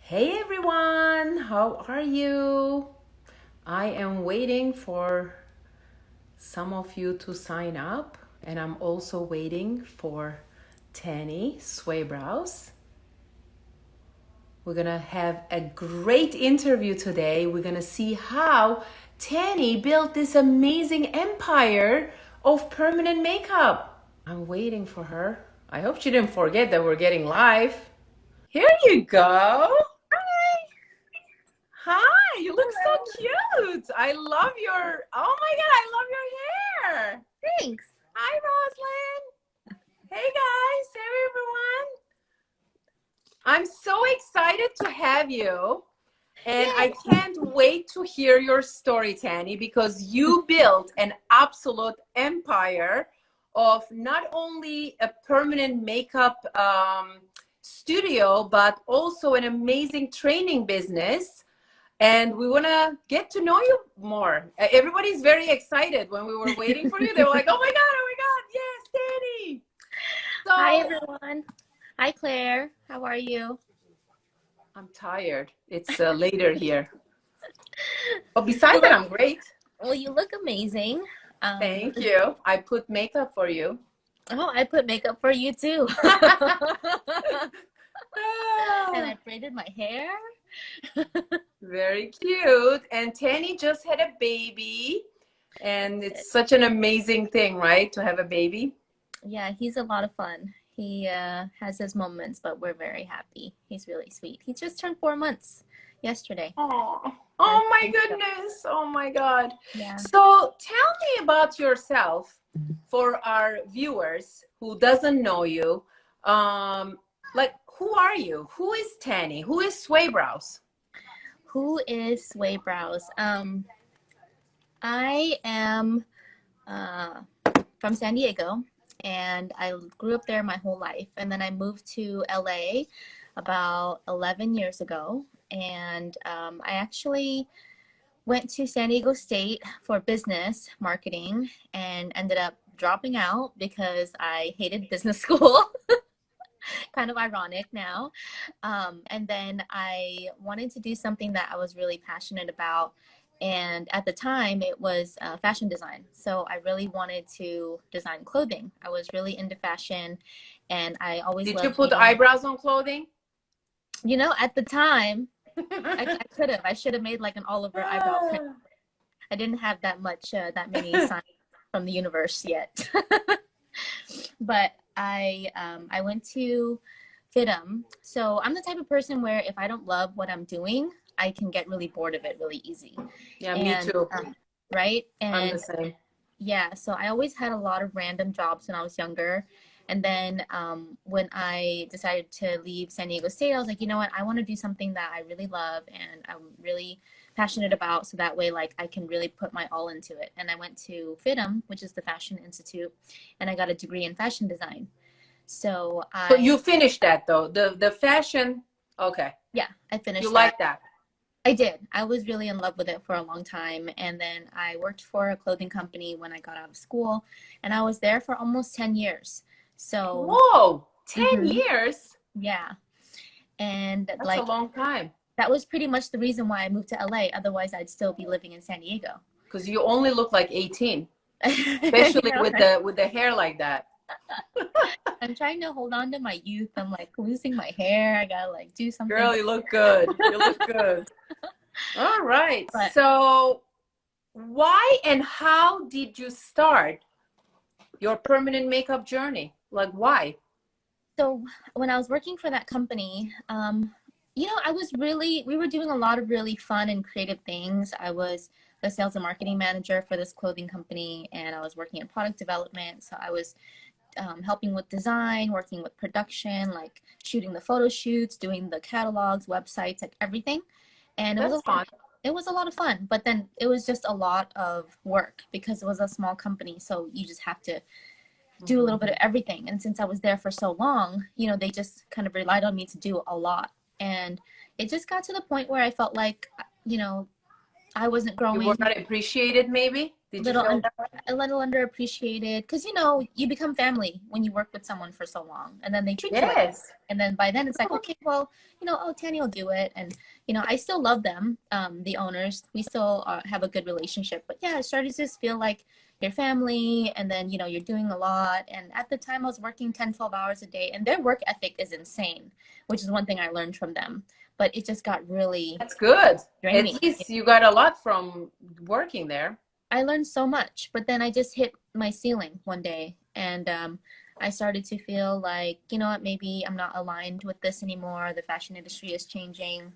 Hey everyone, how are you? I am waiting for some of you to sign up, and I'm also waiting for Tanny Swaybrows. We're gonna have a great interview today. We're gonna see how Tanny built this amazing empire of permanent makeup. I'm waiting for her. I hope she didn't forget that we're getting live. Here you go. Hi, you look so cute. I love your, oh my God, I love your hair. Thanks. Hi, Roslyn. Hey guys, hey everyone. I'm so excited to have you. And I can't wait to hear your story, Tanny, because you built an absolute empire of not only a permanent makeup studio, but also an amazing training business. And we want to get to know you more. Everybody's very excited. When we were waiting for you, they were like, oh my God, yes, Tanny. So, Hi, everyone. Hi, Claire. How are you? I'm tired. It's later here. But besides that, I'm great. Well, you look amazing. Thank you. I put makeup for you. Oh, I put makeup for you too. And I braided my hair. Very cute. And Tanny just had a baby. And it's such an amazing thing, right? To have a baby. Yeah, he's a lot of fun. He has his moments, but we're very happy. He's really sweet. He just turned 4 months yesterday. Oh my goodness. Oh my God. Yeah. So tell me about yourself for our viewers who doesn't know you. Like, who are you? Who is Tanny? Who is Swaybrows? Who is Swaybrows? I am from San Diego, and I grew up there my whole life. And then I moved to LA about 11 years ago. And I actually went to San Diego State for business marketing and ended up dropping out because I hated business school. Kind of ironic now. And then I wanted to do something that I was really passionate about. And at the time, it was fashion design. So I really wanted to design clothing. I was really into fashion, and I always Did you loved put eyebrows on clothing? You know, at the time, I could have. I should have made like an Oliver eyebrow print. I didn't have that many signs from the universe yet. But I went to FITM. So I'm the type of person where if I don't love what I'm doing, I can get really bored of it really easy. Yeah, me too. Right? I'm the And same. yeah, so I always had a lot of random jobs when I was younger. And then when I decided to leave San Diego State, I was like, you know what? I want to do something that I really love and I'm really passionate about. So that way, like, I can really put my all into it. And I went to FITM, which is the Fashion Institute, and I got a degree in fashion design. So you finished that though. The fashion. Okay. Yeah, I finished You that. like that? I did. I was really in love with it for a long time. And then I worked for a clothing company when I got out of school, and I was there for almost 10 years. So, whoa, 10 years? Yeah. And that's like a long time. That was pretty much the reason why I moved to LA. Otherwise, I'd still be living in San Diego. Because you only look like 18, especially with the hair like that. I'm trying to hold on to my youth. I'm like losing my hair. I gotta like do something. Girl, you look good. You look good. All right. So why and how did you start your permanent makeup journey? Like, why? So when I was working for that company, you know, we were doing a lot of really fun and creative things. I was the sales and marketing manager for this clothing company, and I was working in product development. So I was helping with design, working with production, like shooting the photo shoots, doing the catalogs, websites, like everything. And it was a lot of fun, but then it was just a lot of work because it was a small company. So you just have to do a little bit of everything. And since I was there for so long, you know, they just kind of relied on me to do a lot. And it just got to the point where I felt like, you know, I wasn't growing. You were not appreciated, maybe? Did you little feel under, that way? a little underappreciated, because you know you become family when you work with someone for so long, and then they treat you like, Yes. and then by then it's like, True. okay, well, you know, oh, Tanny will do it, and you know, I still love them, the owners. We still have a good relationship, but yeah, it started to just feel like your family, and then you know you're doing a lot. And at the time, I was working 10-12 hours a day, and their work ethic is insane, which is one thing I learned from them. But it just got really That's good. draining. At least you got a lot from working there. I learned so much, but then I just hit my ceiling one day, and I started to feel like, you know what, maybe I'm not aligned with this anymore. The fashion industry is changing.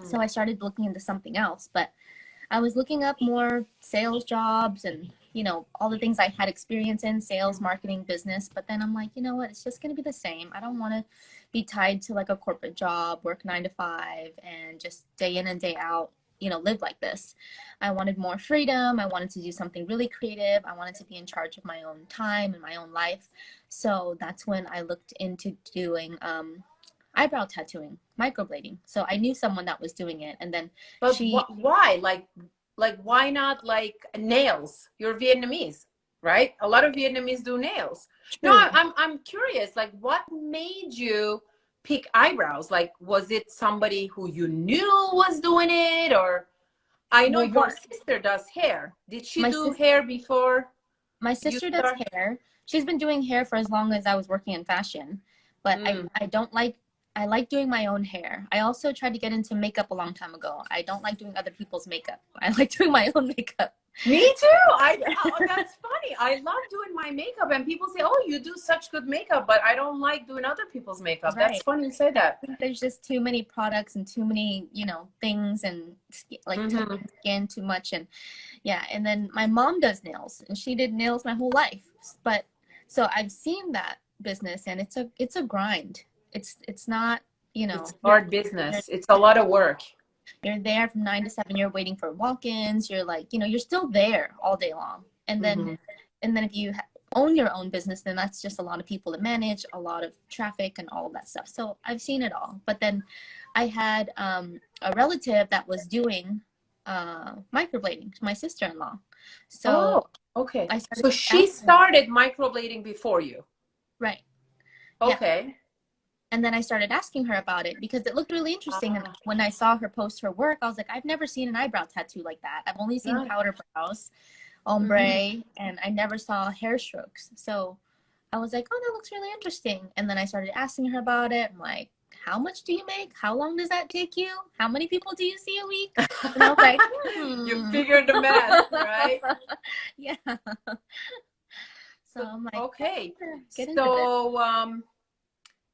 So I started looking into something else, but I was looking up more sales jobs and, you know, all the things I had experience in, sales, marketing, business. But then I'm like, you know what, it's just going to be the same. I don't want to be tied to like a corporate job, work 9 to 5, and just day in and day out, you know, live like this. I wanted more freedom. I wanted to do something really creative. I wanted to be in charge of my own time and my own life. So that's when I looked into doing eyebrow tattooing, microblading. So I knew someone that was doing it, and then But she why? Like why not like nails? You're Vietnamese, right? A lot of Vietnamese do nails. No, True. I'm curious. Like, what made you pick eyebrows? Like, was it somebody who you knew was doing it, or I know Well, your what sister does hair. Did she my do sister hair before my you sister does start? hair. She's been doing hair for as long as I was working in fashion, but I don't like I like doing my own hair. I also tried to get into makeup a long time ago. I don't like doing other people's makeup. I like doing my own makeup. Me too. Oh, that's funny. I love doing my makeup, and people say, "Oh, you do such good makeup," but I don't like doing other people's makeup. That's Right. funny you say that. I think there's just too many products and too many, you know, things, and like touching skin too much. And yeah, and then my mom does nails, and she did nails my whole life. But so I've seen that business, and it's a grind. It's not, you know, It's hard business. It's a lot of work. you're there from 9 to 7. You're waiting for walk-ins. You're like, you know, you're still there all day long. And then if you own your own business, then that's just a lot of people to manage, a lot of traffic, and all of that stuff. So I've seen it all. But then I had a relative that was doing microblading, my sister-in-law. So okay. I started So she started microblading before you. Right. Okay. Yeah. And then I started asking her about it because it looked really interesting. And when I saw her post her work, I was like, I've never seen an eyebrow tattoo like that. I've only seen powder brows, ombre, and I never saw hair strokes. So I was like, oh, that looks really interesting. And then I started asking her about it. I'm like, how much do you make? How long does that take you? How many people do you see a week? And I was like, You figured the math, right? Yeah. So I'm like, okay. get into this.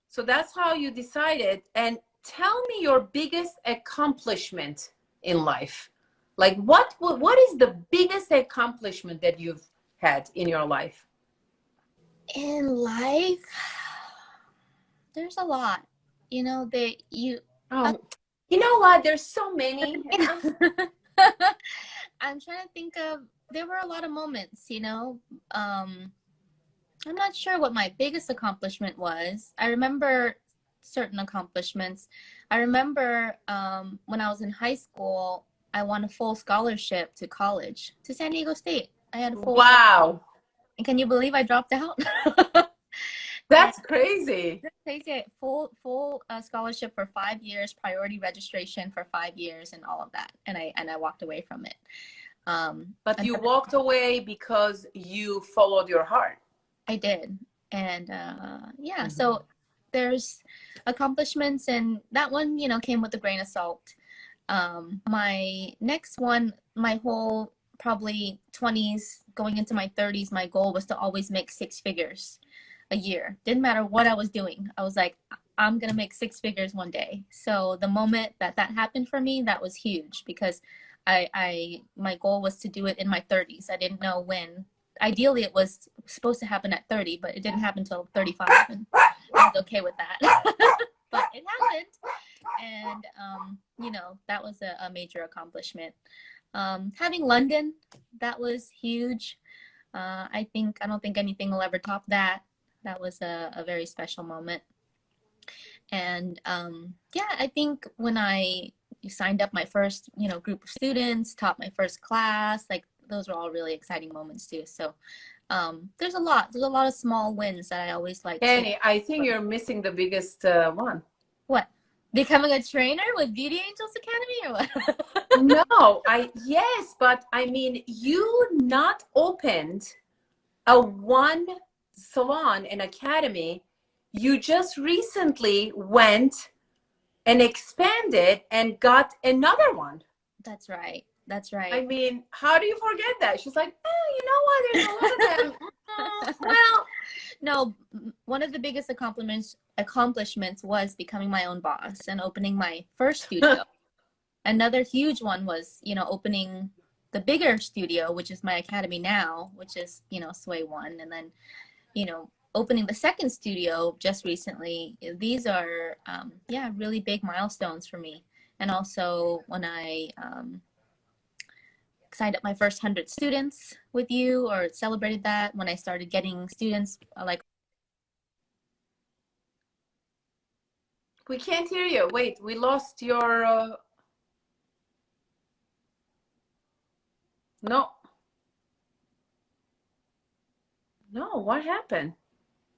So that's how you decided. And tell me your biggest accomplishment in life. Like what is the biggest accomplishment that you've had in your life? In life, there's a lot. You know, you know what? There's so many. I'm trying to think of, there were a lot of moments, you know. I'm not sure what my biggest accomplishment was. I remember certain accomplishments. I remember when I was in high school, I won a full scholarship to college, to San Diego State. I had a full Wow. And can you believe I dropped out? That's crazy. That's crazy. Full scholarship for 5 years, priority registration for 5 years, and all of that. And I walked away from it. But you walked away because you followed your heart. I did. And yeah, so there's accomplishments, and that one, you know, came with a grain of salt. My next one, my whole probably 20s going into my 30s, my goal was to always make 6 figures a year. Didn't matter what I was doing. I was like, I'm gonna make 6 figures one day. So the moment that happened for me, that was huge, because my goal was to do it in my 30s. I didn't know when. Ideally, it was supposed to happen at 30, but it didn't happen until 35, and I was okay with that. But it happened, and you know, that was a major accomplishment. Having London, that was huge. I don't think anything will ever top that. That was a very special moment. And yeah, I think when I signed up my first, you know, group of students, taught my first class, like those were all really exciting moments too. So there's a lot of small wins that I always like to. Tanny, I think you're missing the biggest one. What? Becoming a trainer with Beauty Angels Academy or what? No, yes, but I mean, you not opened a one salon and academy. You just recently went and expanded and got another one. That's right. That's right. I mean, how do you forget that? She's like, oh, you know what? There's a lot of them. Well, no, one of the biggest accomplishments was becoming my own boss and opening my first studio. Another huge one was, you know, opening the bigger studio, which is my academy now, which is, you know, Sway One. And then, you know, opening the second studio just recently. These are, yeah, really big milestones for me. And also when I signed up my first 100 students with you, or celebrated that when I started getting students like. We can't hear you. Wait, we lost your. No. No, what happened?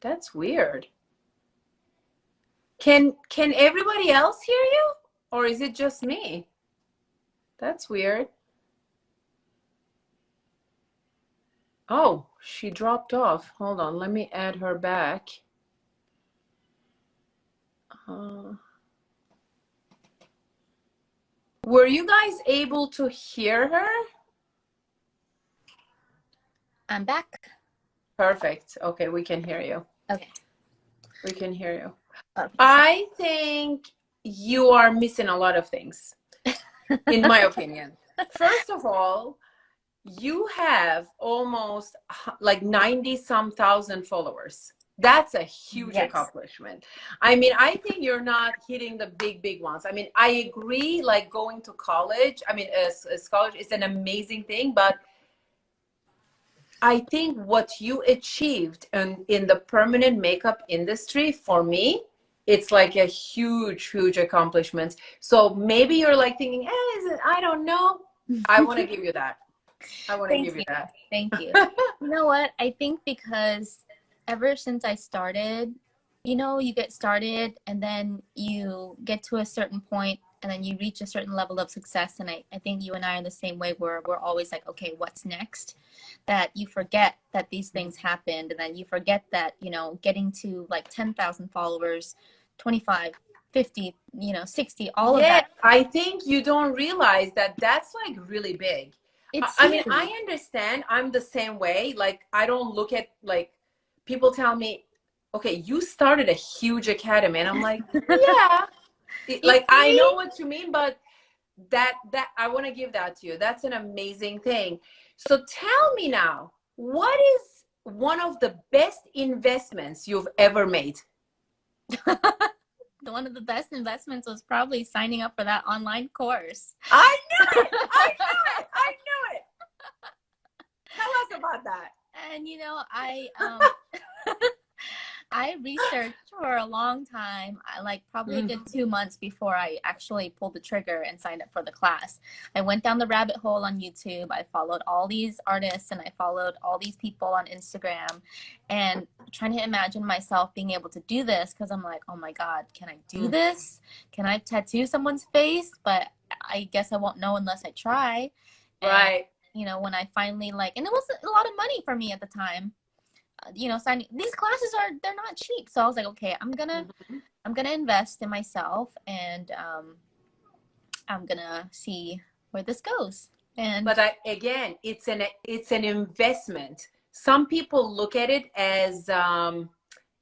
That's weird. Can everybody else hear you? Or is it just me? That's weird. Oh, she dropped off. Hold on, let me add her back. Were you guys able to hear her? I'm back. Perfect. Okay, we can hear you. Okay. We can hear you. Okay. I think you are missing a lot of things, in my opinion. First of all, you have almost like 90-some thousand followers. That's a huge accomplishment. I mean, I think you're not hitting the big ones. I mean, I agree, like going to college, I mean, as college is an amazing thing, but I think what you achieved in the permanent makeup industry, for me, it's like a huge accomplishment. So maybe you're like thinking, I don't know. I want to give you that. I want to give you that. Thank you. You know what? I think because ever since I started, you know, you get started and then you get to a certain point and then you reach a certain level of success. And I think you and I are the same way, where we're always like, okay, what's next? That you forget that these things happened, and then you forget that, you know, getting to like 10,000 followers, 25, 50, you know, 60, all of that. I think you don't realize that that's like really big. I mean, I understand. I'm the same way. Like, I don't look at, like, people tell me, okay, you started a huge academy. And I'm like, yeah. Like, I know what you mean, but that I want to give that to you. That's an amazing thing. So tell me now, what is one of the best investments you've ever made? One of the best investments was probably signing up for that online course. I knew it. I knew it. Tell us about that. And you know, I researched for a long time. I like probably a good 2 months before I actually pulled the trigger and signed up for the class. I went down the rabbit hole on YouTube. I followed all these artists and I followed all these people on Instagram, and trying to imagine myself being able to do this, because I'm like, oh my God, can I do this? Can I tattoo someone's face? But I guess I won't know unless I try. Right. And, you know, when I finally and it was a lot of money for me at the time. You know, signing these classes they're not cheap. So I was like, okay, I'm gonna invest in myself, and I'm gonna see where this goes. And but again, it's an investment. Some people look at it as an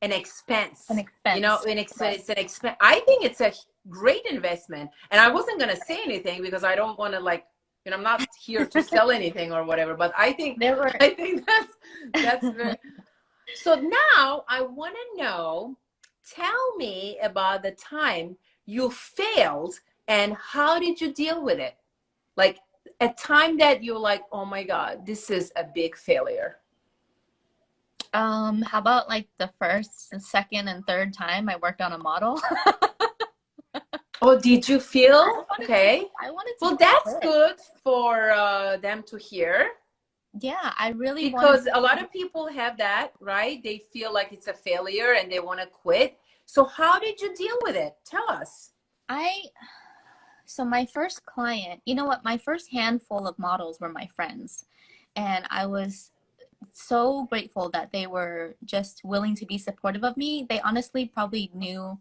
expense. You know, it's an expense. I think it's a great investment. And I wasn't gonna say anything because I don't want to, like, you know, I'm not here to sell anything or whatever. But I think that's very. So now I want to know, tell me about the time you failed and how did you deal with it? Like a time that you're like, oh my God, this is a big failure. How about like the first and second and third time I worked on a model? Oh, did you feel okay? I wanted to. Well, that's good for them to hear. Yeah, I really wanted Because a lot of people have that, right? They feel like it's a failure and they want to quit. So how did you deal with it? Tell us. So my first client, you know what? My first handful of models were my friends. And I was so grateful that they were just willing to be supportive of me. They honestly probably knew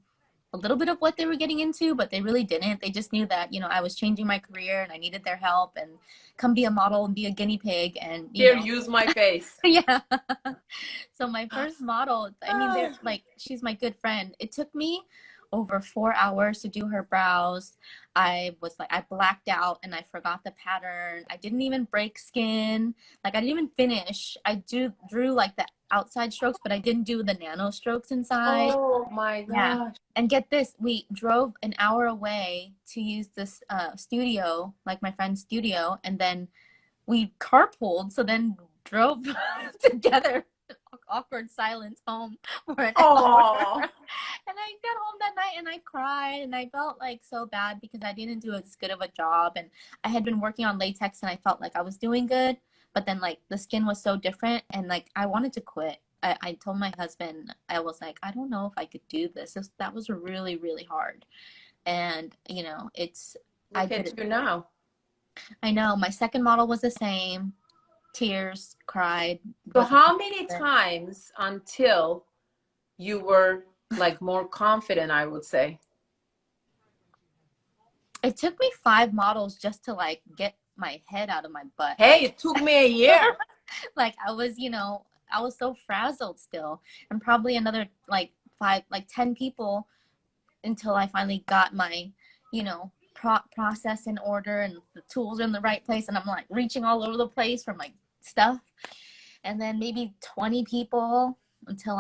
a little bit of what they were getting into, but they really didn't. They just knew that, I was changing my career and I needed their help and come be a model and be a guinea pig and, Here, use my face. yeah. So my first model, I mean, they're like, she's my good friend. It took me over 4 hours to do her brows. I blacked out and I forgot the pattern. I didn't even break skin. Like I didn't even finish. I drew like the outside strokes, but I didn't do the nano strokes inside. Oh my Yeah. gosh. And get this, we drove an hour away to use this studio, like my friend's studio, and then we carpooled, so then drove together, awkward silence home for an hour. And I got home that night and I cried and I felt like so bad because I didn't do as good of a job. And I had been working on latex and I felt like I was doing good, but then like the skin was so different and like I wanted to quit. I told my husband, I was like, I don't know if I could do this. That was really, really hard. And Look at you now. I know my second model was the same. Tears, cried. So how many times until you were like more confident, I would say? It took me 5 models just to like get my head out of my butt. Hey, it took me a year. Like I was so frazzled still, and probably another like 10 people until I finally got my, process in order and the tools are in the right place. And I'm like reaching all over the place for my stuff. And then maybe 20 people until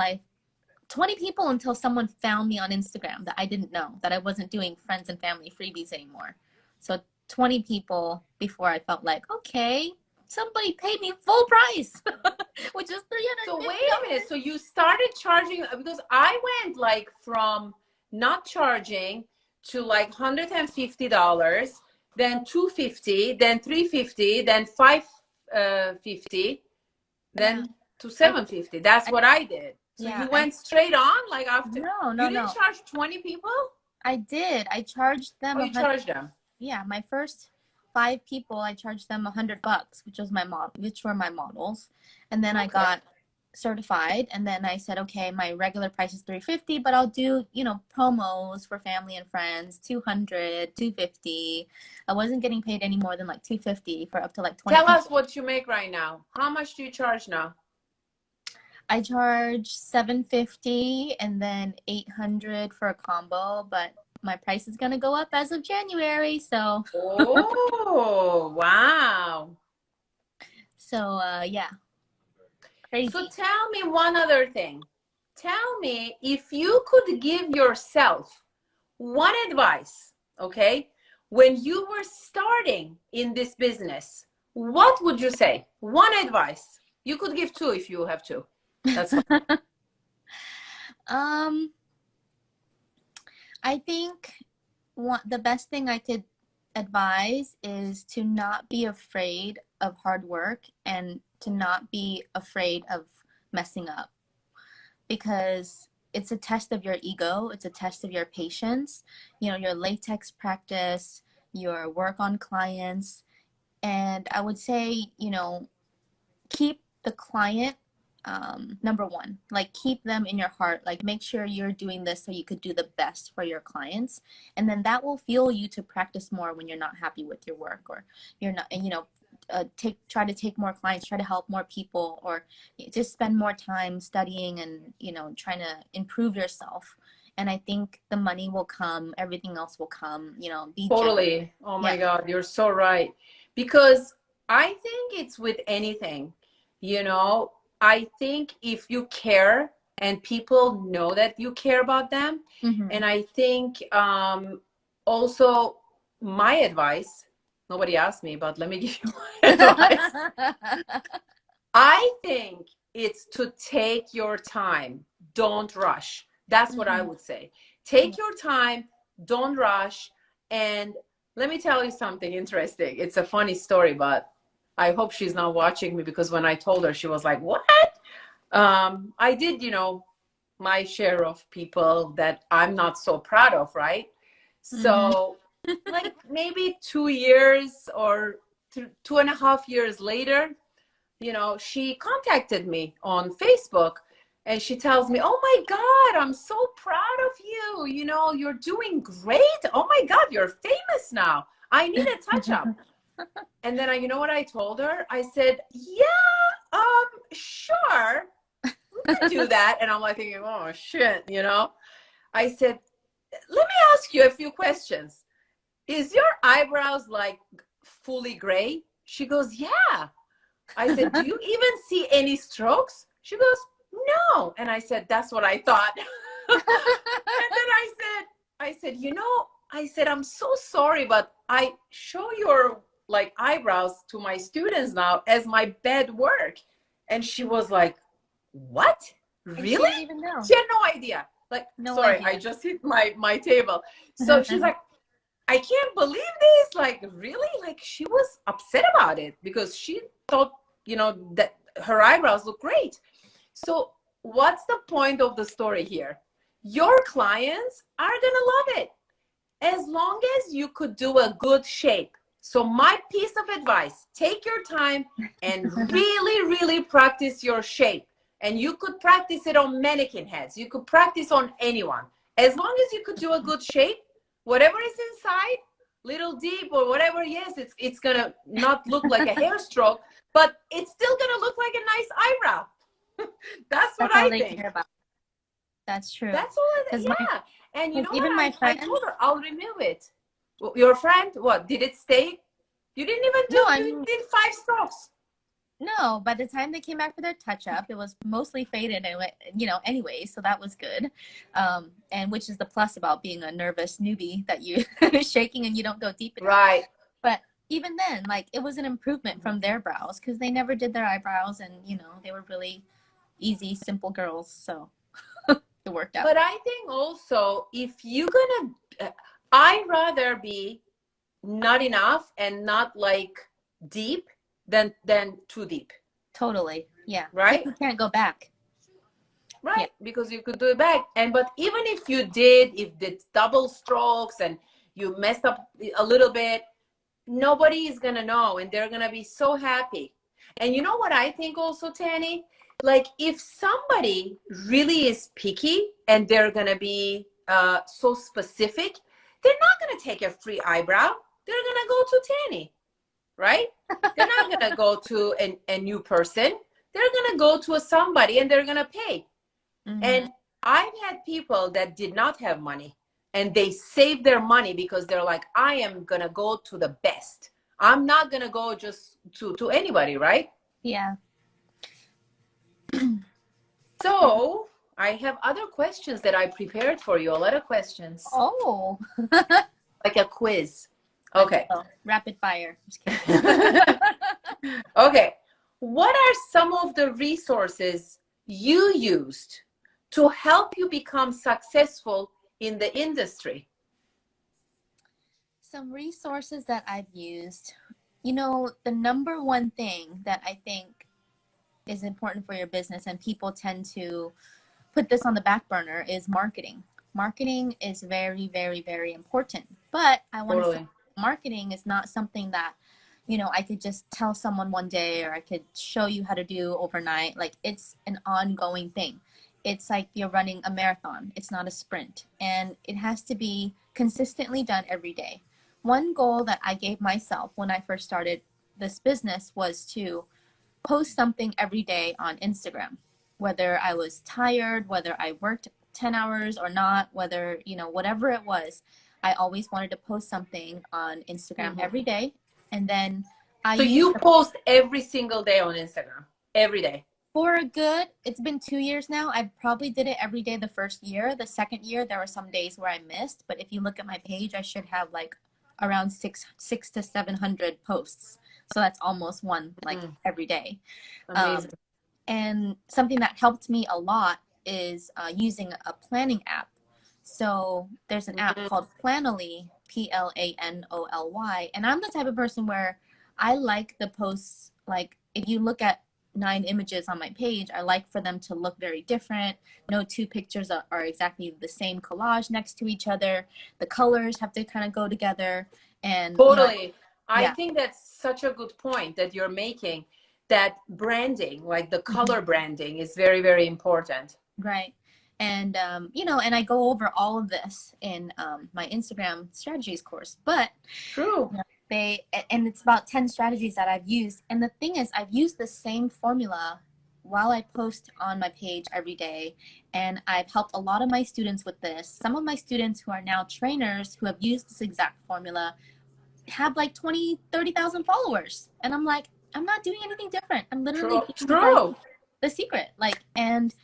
someone found me on Instagram that I didn't know, that I wasn't doing friends and family freebies anymore. So 20 people before I felt like, okay, somebody paid me full price, which is $300. So wait a minute. So you started charging, because I went like from not charging to like $150, then $250, then $350, then $550, then to $750. That's what I did. So you went straight on like after? No. You didn't charge 20 people? I did. I charged them. Oh, you charged them? Yeah, my first 5 people, I charged them $100, which were my models, and then I got certified, and then I said, okay, my regular price is $350, but I'll do promos for family and friends, $200, $250. I wasn't getting paid any more than like $250 for up to like 20 Tell people. us what you make right now. How much do you charge now? I charge $750 and then $800 for a combo, but my price is gonna go up as of January, so. Oh, wow. So yeah. Crazy. So tell me one other thing. Tell me if you could give yourself one advice, okay? When you were starting in this business, what would you say? One advice. You could give 2 if you have to. That's fine. I think the best thing I could advise is to not be afraid of hard work and to not be afraid of messing up, because it's a test of your ego. It's a test of your patience, your latex practice, your work on clients. And I would say, keep the client number one. Like keep them in your heart. Like make sure you're doing this so you could do the best for your clients, and then that will fuel you to practice more when you're not happy with your work, or you're not, and try to take more clients, try to help more people, or just spend more time studying and trying to improve yourself. And I think the money will come, everything else will come. Be totally genuine. Oh my God, you're so right. Because I think it's with anything, I think if you care and people know that you care about them, and I think also my advice, nobody asked me, but let me give you my advice. I think it's to take your time. Don't rush. That's what I would say. Take your time. Don't rush. And let me tell you something interesting. It's a funny story, but I hope she's not watching me, because when I told her, she was like, what? I did, my share of people that I'm not so proud of, right? So like maybe 2 years or 2.5 years later, she contacted me on Facebook, and she tells me, oh my God, I'm so proud of you. You're doing great. Oh my God, you're famous now. I need a touch up. And then you know what I told her? I said, yeah, sure, we can do that. And I'm like thinking, oh shit, I said, let me ask you a few questions. Is your eyebrows like fully gray? She goes, yeah. I said, do you even see any strokes? She goes, no. And I said, that's what I thought. And then I said, I'm so sorry, but I show your like eyebrows to my students now as my bed work. And she was like, what? Really? She didn't even know. She had no idea. Like, No sorry, idea. I just hit my table. So she's like, I can't believe this. Like, really? Like, she was upset about it because she thought, that her eyebrows look great. So what's the point of the story here? Your clients are going to love it as long as you could do a good shape. So my piece of advice, take your time and really, really practice your shape. And you could practice it on mannequin heads. You could practice on anyone. As long as you could do a good shape, whatever is inside, little deep or whatever, yes, it's going to not look like a hair stroke, but it's still going to look like a nice eyebrow. That's what I think. Care about. That's true. That's all. Yeah. And you know even what? my I told her I'll remove it. Your friend, what? Did it stay? You didn't even do. No, you did 5 strokes. No, by the time they came back for their touch-up, it was mostly faded and anyway, so that was good. And which is the plus about being a nervous newbie, that you shaking and you don't go deep enough. Right. But even then, like, it was an improvement from their brows because they never did their eyebrows, and they were really easy, simple girls, so it worked out. But I think also, if you're gonna, I'd rather be not enough and not like deep than too deep. Totally. Yeah. Right? You can't go back. Right. Yeah. Because you could do it back. But even if you did, if it's double strokes and you messed up a little bit, nobody is gonna know, and they're gonna be so happy. And you know what I think also, Tanny? Like, if somebody really is picky and they're gonna be so specific, they're not gonna take a free eyebrow. They're gonna go to Tanny. Right? They're not going to go to a new person. They're going to go to somebody and they're going to pay. And I've had people that did not have money, and they saved their money because they're like, I am going to go to the best. I'm not going to go just to anybody, right? Yeah. So I have other questions that I prepared for you. A lot of questions. Oh. Like a quiz. Okay. Rapid fire. Just kidding. Okay. What are some of the resources you used to help you become successful in the industry? Some resources that I've used. The number one thing that I think is important for your business, and people tend to put this on the back burner, is marketing. Marketing is very, very, very important. But I want to say, marketing is not something that, I could just tell someone one day, or I could show you how to do overnight. Like, it's an ongoing thing. It's like you're running a marathon. It's not a sprint. And it has to be consistently done every day. One goal that I gave myself when I first started this business was to post something every day on Instagram, whether I was tired, whether I worked 10 hours or not, whether, whatever it was. I always wanted to post something on Instagram every day. And then you post every single day on Instagram? Every day? It's been 2 years now. I probably did it every day the first year. The second year, there were some days where I missed. But if you look at my page, I should have like around 600 to 700 posts. So that's almost one every day. Amazing. And something that helped me a lot is using a planning app. So there's an app called Planoly, Planoly. And I'm the type of person where I like the posts, like if you look at 9 images on my page, I like for them to look very different. No two pictures are exactly the same collage next to each other. The colors have to kind of go together. And Totally. I yeah. think that's such a good point that you're making, that branding, like the color branding, is very, very important. Right. And and I go over all of this in my Instagram strategies course, but True. and it's about 10 strategies that I've used. And the thing is, I've used the same formula while I post on my page every day. And I've helped a lot of my students with this. Some of my students who are now trainers who have used this exact formula have like 20, 30,000 followers. And I'm like, I'm not doing anything different. I'm literally True. giving you guys True. the secret. And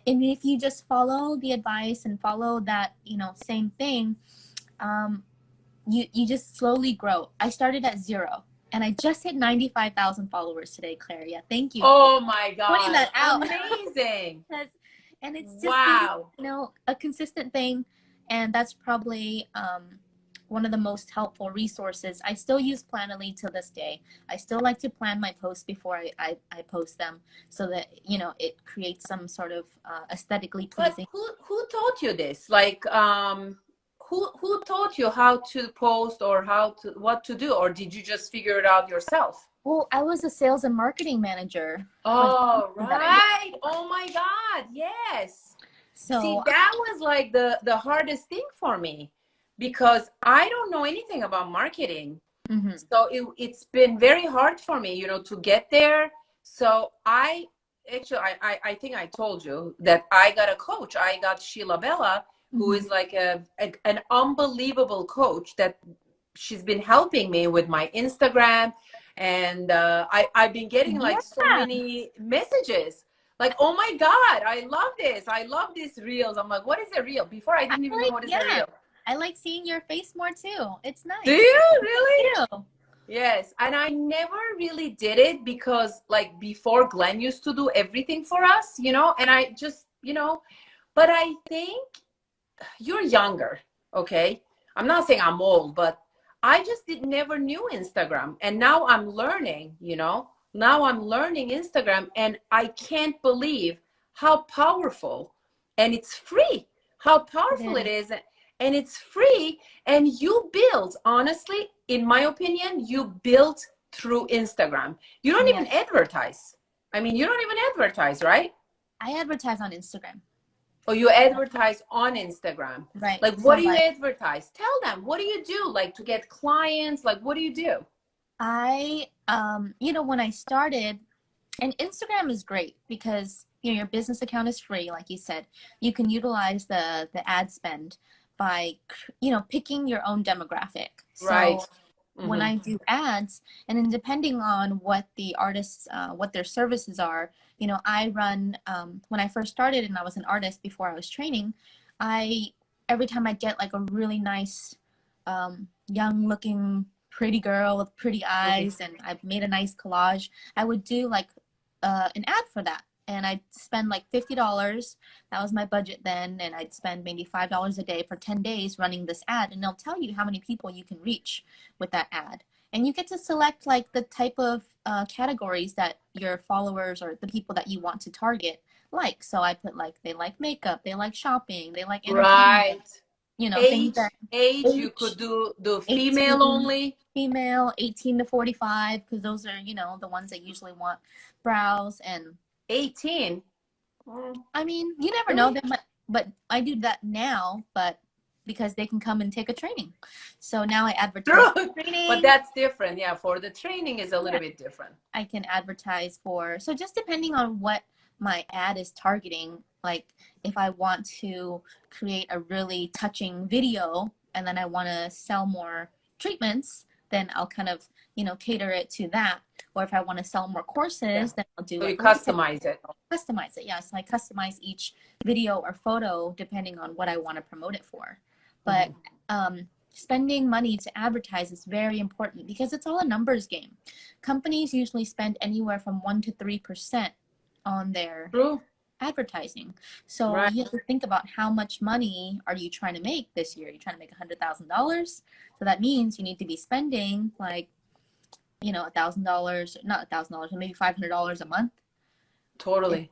if you just follow the advice and follow that, same thing, you just slowly grow. I started at 0 and I just hit 95,000 followers today, Kleri-TEA. Thank you. Oh my God. Pointing that out. Amazing. And it's just wow. a consistent thing. And that's probably one of the most helpful resources. I still use Planoly to this day. I still like to plan my posts before I post them, so that it creates some sort of aesthetically pleasing. But who taught you this? Like who taught you how to post or what to do, or did you just figure it out yourself? Well, I was a sales and marketing manager. Oh, right. Oh my God. Yes. So see, that was like the hardest thing for me, because I don't know anything about marketing. So it's been very hard for me, to get there. So I think I told you that I got a coach. I got Sheila Bella, who is like an unbelievable coach, that she's been helping me with my Instagram. And I've been getting like so many messages. Like, oh my God, I love this. I love these reels. I'm like, what is a reel? Before I didn't even know what is a reel. I like seeing your face more too. It's nice. Do you really? I do. Yes. And I never really did it because like before, Glenn used to do everything for us, and I just, but I think you're younger. Okay. I'm not saying I'm old, but I just never knew Instagram. And now I'm learning, now I'm learning Instagram, and I can't believe how powerful, and it's free, how powerful it is. And it's free. And you build, honestly, in my opinion, you build through Instagram. You don't even advertise. I mean, you don't even advertise, right? I advertise on Instagram. Oh, you advertise on Instagram. Right. Like, what do you advertise? Tell them, what do you do? Like, to get clients? Like, what do you do? I, when I started, and Instagram is great because, your business account is free, like you said. You can utilize the ad spend by, picking your own demographic. Right. So when I do ads, and then depending on what the artists, what their services are, I run, when I first started and I was an artist before I was training, every time I get like a really nice, young looking, pretty girl with pretty eyes, and I've made a nice collage, I would do like an ad for that. And I'd spend like $50. That was my budget then. And I'd spend maybe $5 a day for 10 days running this ad. And they'll tell you how many people you can reach with that ad. And you get to select like the type of categories that your followers or the people that you want to target like. So I put like, they like makeup, they like shopping, they like entertainment. Right. Age, you could do female 18, only. Female, 18 to 45, because those are, the ones that usually want brows. And 18. I mean, you never know them, but I do that now, but because they can come and take a training. So now I advertise training. But that's different. Yeah, for the training is a little bit different. I can advertise so just depending on what my ad is targeting, like if I want to create a really touching video and then I want to sell more treatments, then I'll kind of, cater it to that. Or if I want to sell more courses, then I'll do so you customize it. Customize it, yeah. So I customize each video or photo depending on what I want to promote it for. But spending money to advertise is very important because it's all a numbers game. Companies usually spend anywhere from 1% to 3% on their advertising. So you have to think about how much money are you trying to make this year. You're trying to make $100,000. So that means you need to be spending like, you know, $1,000, not $1,000, maybe $500 a month. Totally.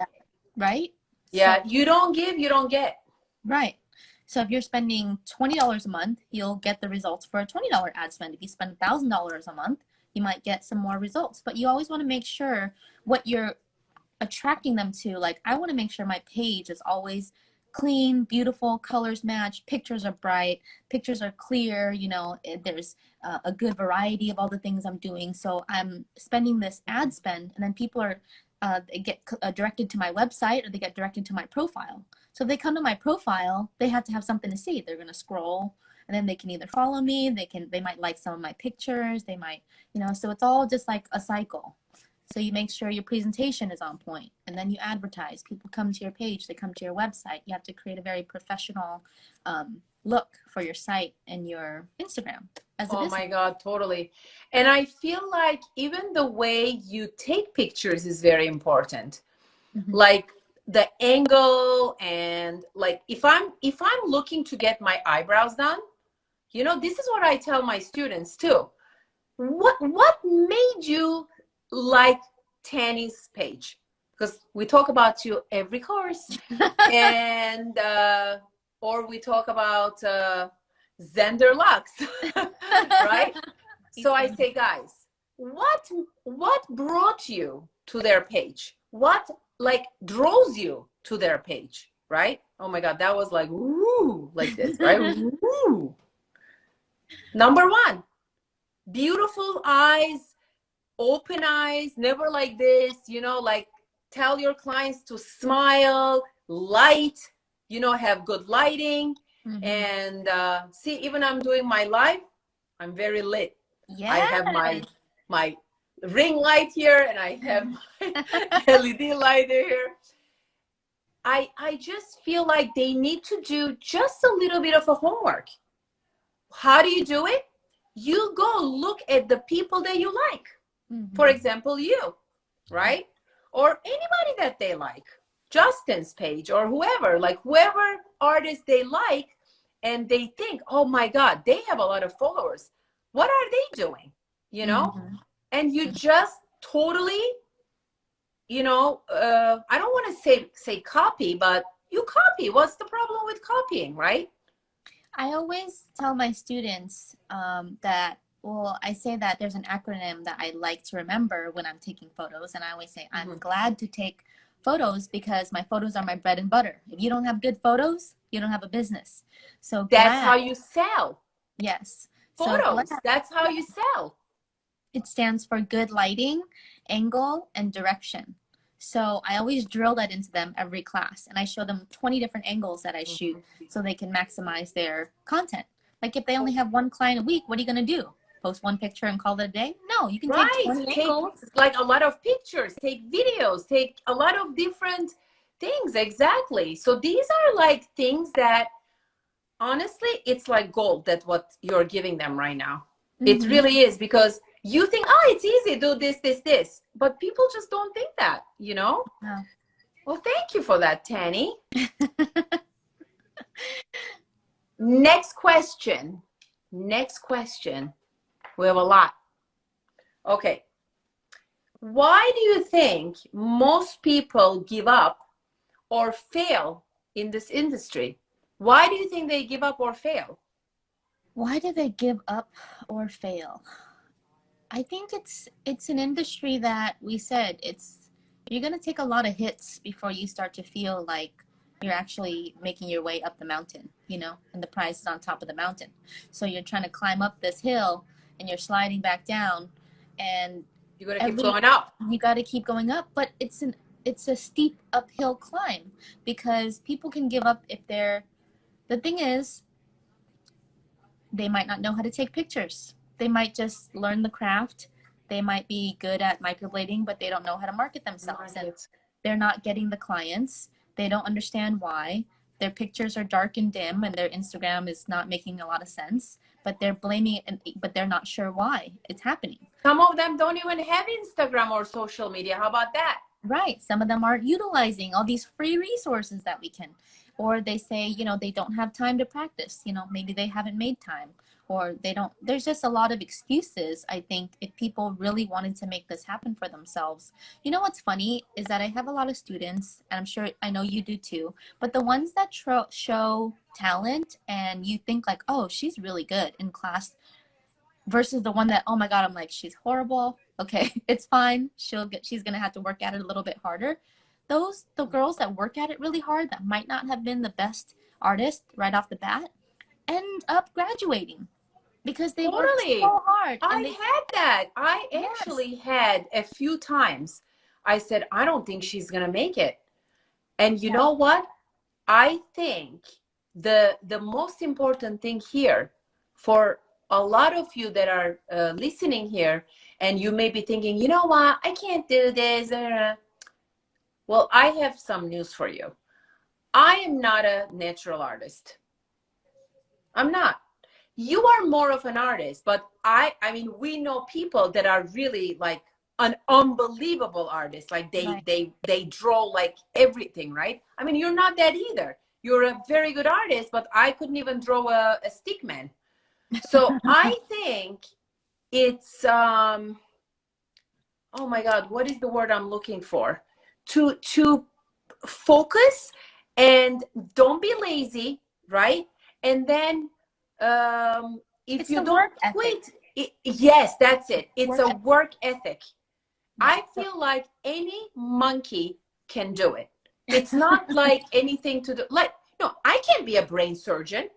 Right? Yeah, So, you don't give, you don't get. right. So if you're spending $20 a month, you'll get the results for a $20 ad spend. If you spend $1,000 a month, you might get some more results. But you always want to make sure what you're attracting them to. Like, I want to make sure my page is always clean, beautiful, colors match, pictures are bright, pictures are clear, you know, there's a good variety of all the things I'm doing. So I'm spending this ad spend, and then people are they get directed to my website, or they get directed to my profile. So if they come to my profile, they have to have something to see. They're going to scroll, and then they can either follow me, they might like some of my pictures, they might, you know, so it's all just like a cycle. So you make sure your presentation is on point, and then you advertise. People come to your page, they come to your website. You have to create a very professional look for your site and your Instagram as a Oh business. my God, totally. And I feel like even the way you take pictures is very important. Mhm. Like the angle, and like if I'm looking to get my eyebrows done, you know, this is what I tell my students too. What made you like Tanny's page? Because we talk about you every course, and or we talk about Zender Lux, right? So I say, guys, what brought you to their page? What like draws you to their page, right? Oh my God, that was like woo, like this, right? Woo. Number one, beautiful eyes, open eyes, never like this, you know, like tell your clients to smile, light, you know, have good lighting. Mhm. And see, even I'm doing my live, I'm very lit. I Yeah. have my ring light here, and I have my LED light here. I just feel like they need to do just a little bit of a homework. How do you do it? You go look at the people that you like. Mhm. For example, you, right? Or anybody that they like, Justin's page or whoever, like whoever artist they like, and they think, oh my God, they have a lot of followers. What are they doing? You know? Mhm. And you just totally, you know, I don't want to say copy, but you copy. What's the problem with copying, right? I always tell my students that, well, I say that there's an acronym that I like to remember when I'm taking photos. And I always say, I'm glad to take photos because my photos are my bread and butter. If you don't have good photos, you don't have a business. So That's how glad, you sell yes. So glad, photos. That's how you sell. it stands for good lighting, angle, and direction. So I always drill that into them every class, and I show them 20 different angles that I shoot so they can maximize their content. Like if they only have one client a week, what are you going to do? Post one picture and call it a day? No, you can take Right. 20 Take angles. like a lot of pictures, take videos, take a lot of different things. Exactly. So these are like things that honestly, it's like gold that what you're giving them right now. It really is, because you think, oh, it's easy, do this, this, this. But people just don't think that, you know? No. Well, thank you for that, Tanny. Next question. Next question. We have a lot. Okay. Why do you think most people give up or fail in this industry? Why do you think they give up or fail? Why do they give up or fail? I think it's an industry that we said you're going to take a lot of hits before you start to feel like you're actually making your way up the mountain, you know, and the prize is on top of the mountain. So you're trying to climb up this hill and you're sliding back down, and You gotta keep going up. you got to keep going up, but it's a steep uphill climb because people can give up if the thing is, they might not know how to take pictures. They might just learn the craft. They might be good at microblading, but they don't know how to market themselves. And they're not getting the clients. They don't understand why. Their pictures are dark and dim, and their Instagram is not making a lot of sense. But they're blaming it, but they're not sure why it's happening. Some of them don't even have Instagram or social media. How about that? Right. Some of them aren't utilizing all these free resources that we can. Or they say, you know, they don't have time to practice. You know, maybe they haven't made time. or they don't, there's just a lot of excuses, I think, if people really wanted to make this happen for themselves. You know what's funny is that I have a lot of students, and I'm sure I know you do too, but the ones that show talent and you think like, oh, she's really good in class, versus the one that, oh my God, I'm like, she's horrible. Okay, it's fine. She's gonna have to work at it a little bit harder. The girls that work at it really hard, that might not have been the best artist right off the bat, end up graduating because they worked Totally. so hard. I And they, had that. I yes, actually had a few times. I said, I don't think she's going to make it. And you yeah, know what? I think the most important thing here for a lot of you that are listening here, and you may be thinking, you know what? I can't do this. Well, I have some news for you. I am not a natural artist. I'm not. You are more of an artist, but I mean, we know people that are really like an unbelievable artist. Like right. they draw like everything, right? I mean, you're not that either. You're a very good artist, but I couldn't even draw a stick man. So I think it's oh my God, what is the word I'm looking for? To focus and don't be lazy, right? And then if It's you the don't work ethic. quit, yes, that's it. It's Work a ethic. work ethic. Yeah. I So, feel like any monkey can do it. It's not like anything to do. Like, no, I can't be a brain surgeon,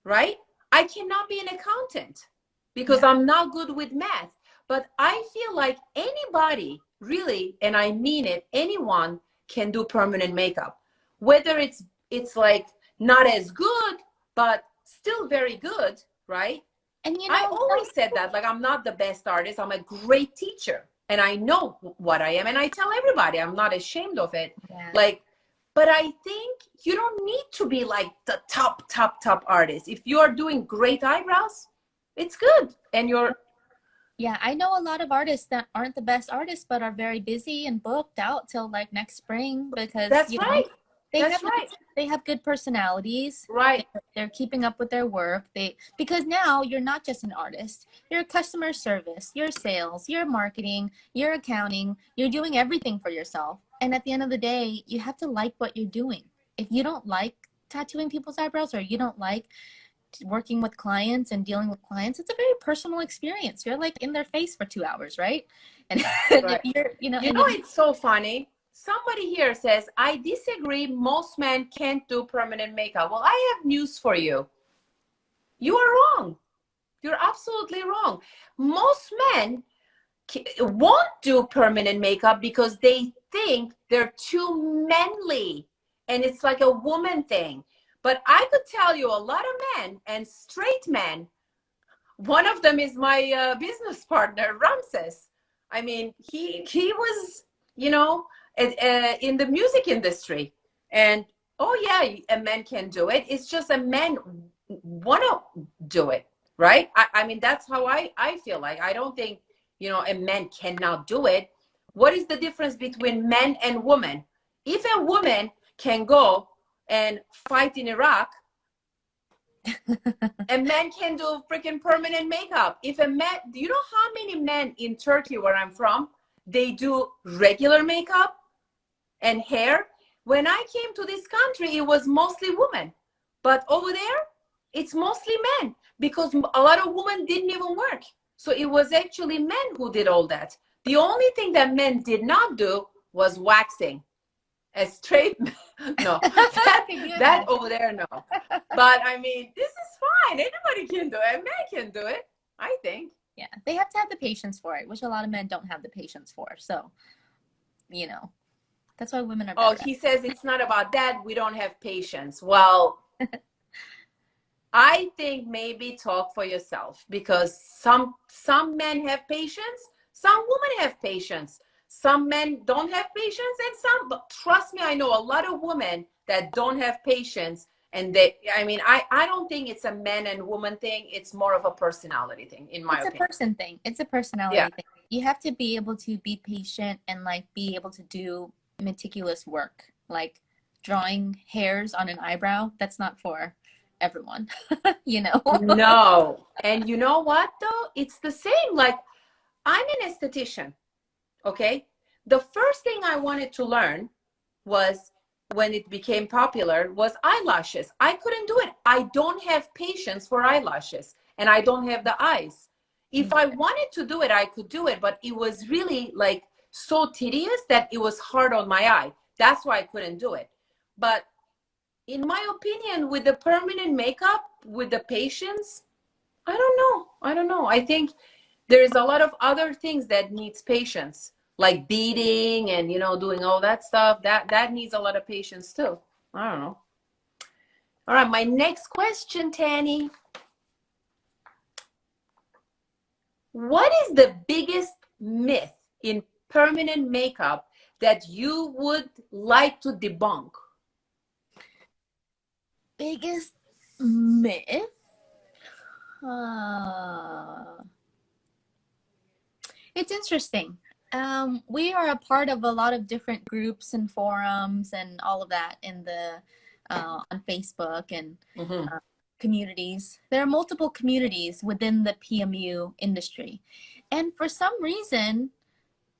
right? I cannot be an accountant because yeah. I'm not good with math. But I feel like anybody really, and I mean it, anyone can do permanent makeup. Whether it's like not as good, but still very good, right? And you I know, always said that, like, I'm not the best artist. I'm a great teacher and I know what I am. And I tell everybody I'm not ashamed of it. yeah. Like, but I think you don't need to be like the top artist. If you are doing great eyebrows, it's good. And you're, Yeah, I know a lot of artists that aren't the best artists, but are very busy and booked out till like next spring because, that's right. they That's have right. they have good personalities. Right. They're keeping up with their work. Because now you're not just an artist. You're customer service, you're sales, you're marketing, you're accounting, you're doing everything for yourself. And at the end of the day, you have to like what you're doing. If you don't like tattooing people's eyebrows, or you don't like working with clients and dealing with clients, it's a very personal experience. You're like in their face for 2 hours, right? And, and if Right. you're, You know, it's so funny. Somebody here says, I disagree. Most men can't do permanent makeup. Well, I have news for you. You are wrong. You're absolutely wrong. Most men won't do permanent makeup because they think they're too manly and it's like a woman thing. But I could tell you a lot of men and straight men. One of them is my business partner, Ramses. I mean, he was, you know, in the music industry. And oh yeah, a man can do it. It's just a man want to do it, right? I mean, that's how I feel like. I don't think, you know, a man cannot do it. What is the difference between men and women? If a woman can go and fight in Iraq, a man can do freaking permanent makeup. If a man, do you know how many men in Turkey, where I'm from, they do regular makeup and hair? When I came to this country, it was mostly women. But over there, it's mostly men because a lot of women didn't even work. So it was actually men who did all that. The only thing that men did not do was waxing. A straight no, that over there, no. But I mean, this is fine. Anybody can do it. A man can do it, I think. Yeah, they have to have the patience for it, which a lot of men don't have the patience for. So, that's why women are better. Oh, he says it's not about that. We don't have patience. Well, I think maybe talk for yourself because some men have patience, some women have patience. Some men don't have patience and some, but trust me, I know a lot of women that don't have patience. And I mean, I don't think it's a man and woman thing. It's more of a personality thing, in my opinion. It's a person thing. It's a personality thing. You have to be able to be patient and like be able to do meticulous work. Like drawing hairs on an eyebrow, that's not for everyone, you know? No. And you know what though? It's the same. Like, I'm an esthetician, okay? The first thing I wanted to learn was, when it became popular, was eyelashes. I couldn't do it. I don't have patience for eyelashes, and I don't have the eyes. If I wanted to do it, I could do it, but it was really like so tedious that it was hard on my eye. That's why I couldn't do it. But in my opinion, with the permanent makeup, with the patience, I don't know. I don't know. I think there's a lot of other things that needs patience, like beading and, you know, doing all that stuff. That needs a lot of patience too. I don't know. All right, my next question, Tanny. What is the biggest myth in permanent makeup that you would like to debunk? Biggest myth? It's interesting. We are a part of a lot of different groups and forums and all of that in the on Facebook and communities. There are multiple communities within the PMU industry, and for some reason,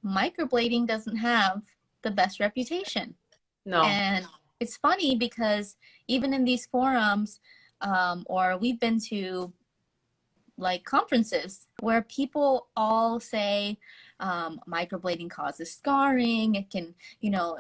microblading doesn't have the best reputation. No. And it's funny because even in these forums, or we've been to like conferences where people all say microblading causes scarring, it can, you know,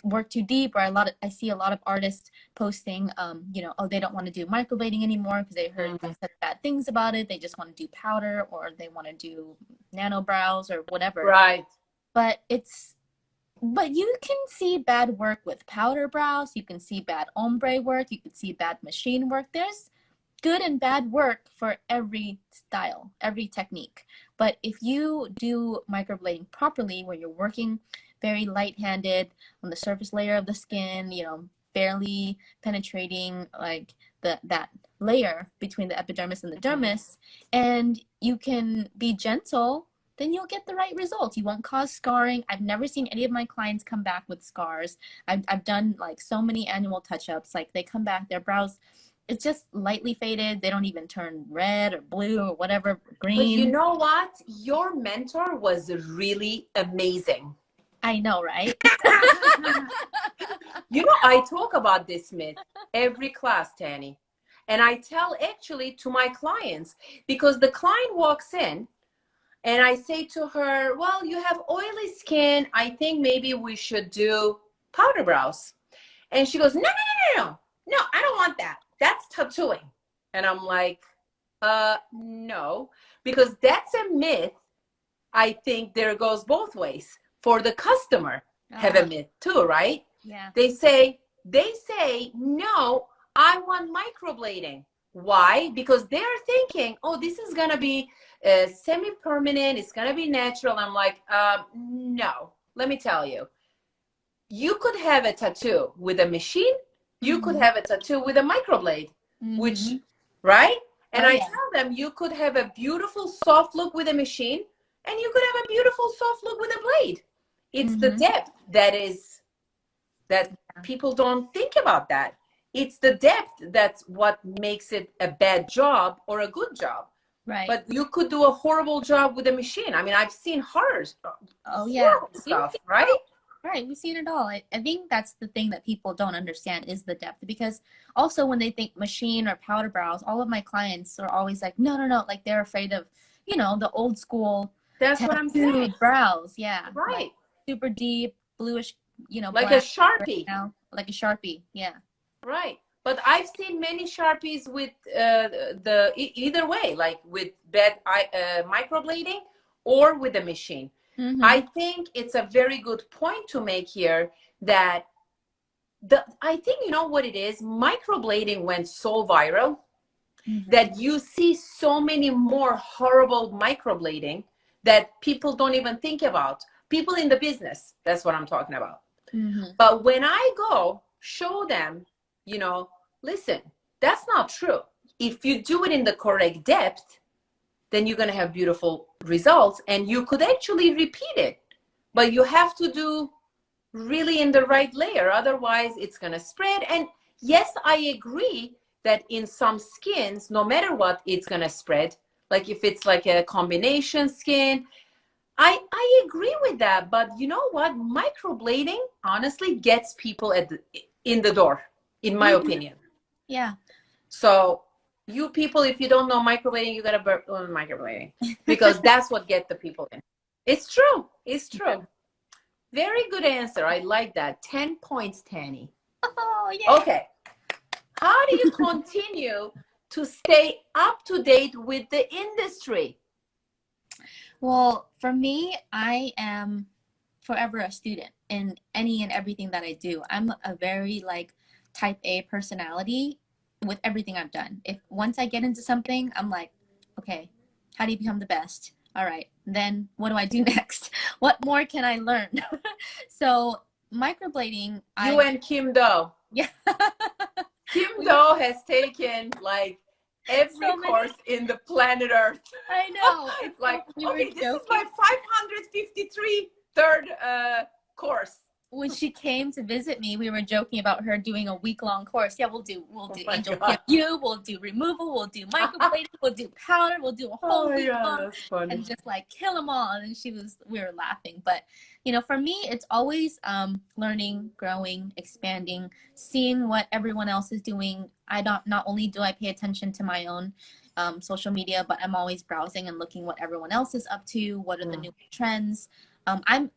work too deep, or I see a lot of artists posting, you know, oh, they don't want to do microblading anymore because they heard such bad things about it. They just want to do powder, or they want to do nano brows or whatever. Right. But you can see bad work with powder brows. You can see bad ombre work. You can see bad machine work. There's good and bad work for every style, every technique. But if you do microblading properly, where you're working very light-handed on the surface layer of the skin, you know, barely penetrating like that layer between the epidermis and the dermis, and you can be gentle, then you'll get the right results. You won't cause scarring. I've never seen any of my clients come back with scars. I've done like so many annual touch-ups, like they come back, their brows, it's just lightly faded. They don't even turn red or blue or whatever, green. But you know what? Your mentor was really amazing. I know, right? You know, I talk about this myth every class, Tanny. And I tell actually to my clients, because the client walks in and I say to her, well, you have oily skin. I think maybe we should do powder brows. And she goes, no, I don't want that. That's tattooing. And I'm like, no, because that's a myth. I think there goes both ways. For the customer, have a myth too, right? Yeah. They say, no, I want microblading. Why? Because they're thinking, oh, this is going to be semi-permanent. It's going to be natural. I'm like, no, let me tell you. You could have a tattoo with a machine. You could have a tattoo with a microblade, which, right? And I tell them, you could have a beautiful soft look with a machine, and you could have a beautiful soft look with a blade. It's the depth that people don't think about that. It's the depth that's what makes it a bad job or a good job. Right. But you could do a horrible job with a machine. I mean, I've seen horror stuff, right? Right, we've seen it all. I think that's the thing that people don't understand is the depth, because also when they think machine or powder brows, all of my clients are always like, no, like they're afraid of, you know, the old school. That's what I'm saying. Brows, yeah. Right. Like super deep, bluish, you know. Like a Sharpie. Right, like a Sharpie, yeah. Right. But I've seen many Sharpies with either way, like with bad microblading or with a machine. I think it's a very good point to make here that I think, you know what it is? Microblading went so viral that you see so many more horrible microblading that people don't even think about. People in the business, that's what I'm talking about. But when I go show them, you know, listen, that's not true. If you do it in the correct depth, then you're going to have beautiful results, and you could actually repeat it. But you have to do really in the right layer. Otherwise, it's going to spread. And yes, I agree that in some skins, no matter what, it's going to spread. Like if it's like a combination skin, I agree with that. But you know what? Microblading honestly gets people in the door, in my opinion. Yeah. So you people, if you don't know microblading, you got to learn microblading because that's what gets the people in. It's true. It's true. Very good answer. I like that. 10 points, Tanny. Oh, yeah. Okay. How do you continue to stay up to date with the industry? Well, for me, I am forever a student in any and everything that I do. I'm a very like type A personality with everything I've done. If once I get into something, I'm like, okay, how do you become the best? All right, then what do I do next? What more can I learn? So microblading, You and Kim Do. Yeah. Kim Do has taken like every course in the planet Earth. I know. It's like, okay, this is my 553 third course. When she came to visit me, we were joking about her doing a week-long course. Yeah, we'll do angel PMU, we'll do removal, we'll do microblading, we'll do powder, we'll do a whole week long, and just like kill them all. And we were laughing. But you know, for me, it's always learning, growing, expanding, seeing what everyone else is doing. Not only do I pay attention to my own social media, but I'm always browsing and looking what everyone else is up to. What are the new trends?